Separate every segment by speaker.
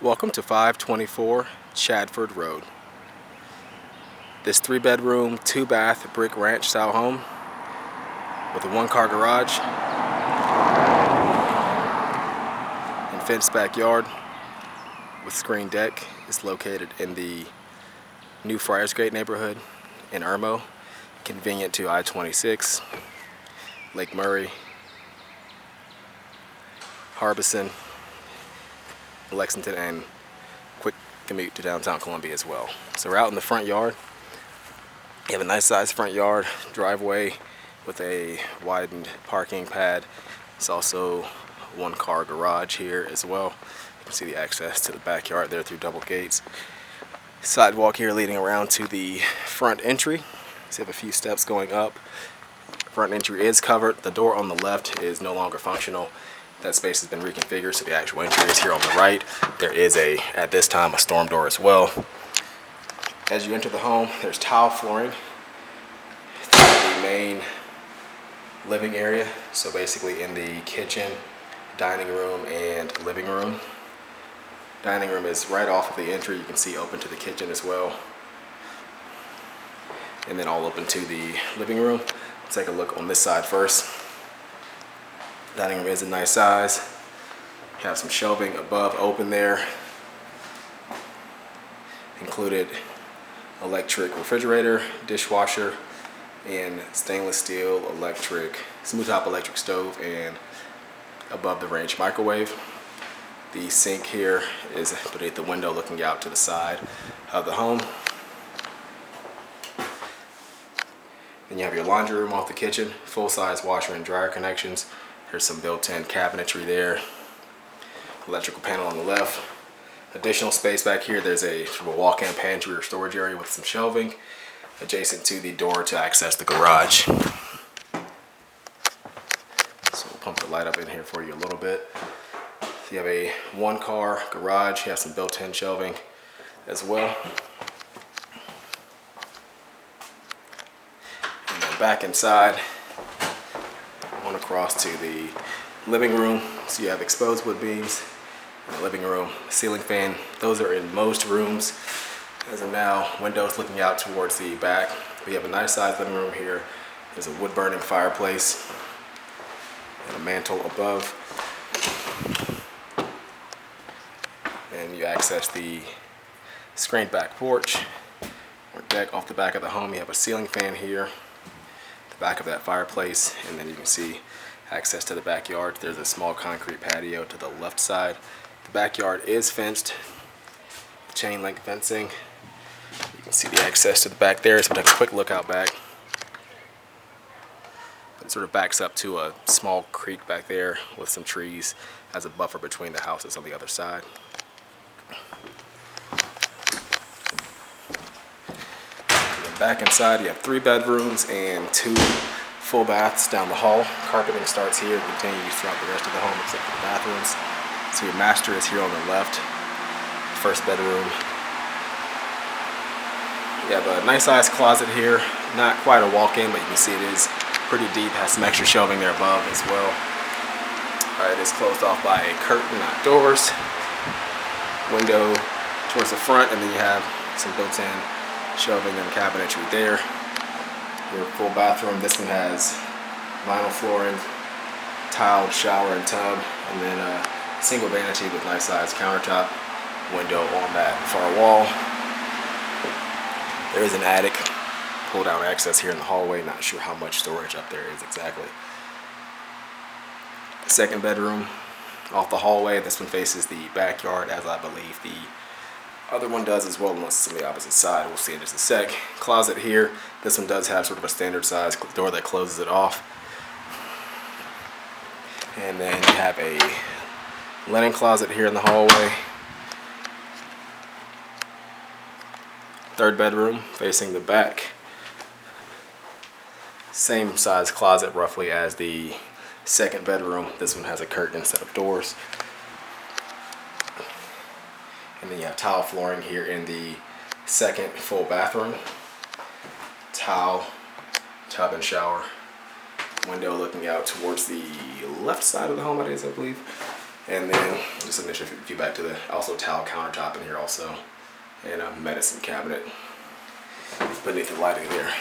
Speaker 1: Welcome to 524 Chadford Road. This 3-bedroom, 2-bath brick ranch style home with a 1-car garage and fenced backyard with screened deck is located in the new Friarsgate neighborhood in Irmo, convenient to I-26, Lake Murray, Harbison, Lexington, and quick commute to downtown Columbia as well. So we're out in the front yard. You have a nice sized front yard, driveway with a widened parking pad. It's also a 1-car garage here as well. You can see the access to the backyard there through double gates. Sidewalk here leading around to the front entry. So you have a few steps going up. Front entry is covered. The door on the left is no longer functional. That space has been reconfigured, so the actual entry is here on the right. There is at this time, a storm door as well. As you enter the home, there's tile flooring through the main living area. So basically in the kitchen, dining room, and living room. Dining room is right off of the entry. You can see open to the kitchen as well. And then all open to the living room. Let's take a look on this side first. Dining room is a nice size. You have some shelving above open there. Included electric refrigerator, dishwasher, and stainless steel electric, smooth top electric stove, and above the range microwave. The sink here is beneath the window looking out to the side of the home. Then you have your laundry room off the kitchen, full-size washer and dryer connections. There's some built-in cabinetry there. Electrical panel on the left. Additional space back here. There's a walk-in pantry or storage area with some shelving adjacent to the door to access the garage. So we'll pump the light up in here for you a little bit. So you have a 1-car garage. You have some built-in shelving as well. And then back inside, across to the living room. So you have exposed wood beams in the living room, ceiling fan. Those are in most rooms. As of now, windows looking out towards the back. We have a nice sized living room here. There's a wood burning fireplace and a mantle above. And you access the screened back porch or deck off the back of the home. You have a ceiling fan here, back of that fireplace, and then you can see access to the backyard. There's a small concrete patio to the left side. The backyard is fenced, chain link fencing. You can see the access to the back there. So we'll take a quick look out back. It sort of backs up to a small creek back there with some trees as a buffer between the houses on the other side. Back inside, you have 3 bedrooms and 2 full baths down the hall. Carpeting starts here and continues throughout the rest of the home except for the bathrooms. So your master is here on the left, first bedroom. You have a nice sized closet here, not quite a walk-in, but you can see it is pretty deep, has some extra shelving there above as well. It is closed off by a curtain, not doors. Window towards the front, and then you have some built-in shelving and cabinetry there. Your full bathroom, this one has vinyl flooring, tiled shower and tub, and then a single vanity with nice sized countertop, window on that far wall. There is an attic, pull down access here in the hallway, not sure how much storage up there is exactly. The second bedroom off the hallway, this one faces the backyard, as I believe the other one does as well, unless it's on the opposite side. We'll see in just a sec. Closet here. This one does have sort of a standard size door that closes it off. And then you have a linen closet here in the hallway. Third bedroom facing the back. Same size closet roughly as the second bedroom. This one has a curtain instead of doors. And then you have tile flooring here in the second full bathroom. Tile, tub and shower. Window looking out towards the left side of the home, it is, I believe. And then just a view back to the also tile countertop in here also, and a medicine cabinet beneath the lighting there.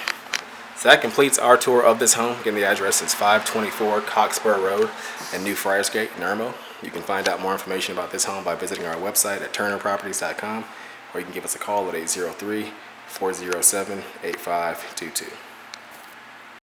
Speaker 1: So that completes our tour of this home. Again, the address is 524 Cockspur Road in New Friarsgate in Irmo. You can find out more information about this home by visiting our website at turnerproperties.com, or you can give us a call at 803-407-8522.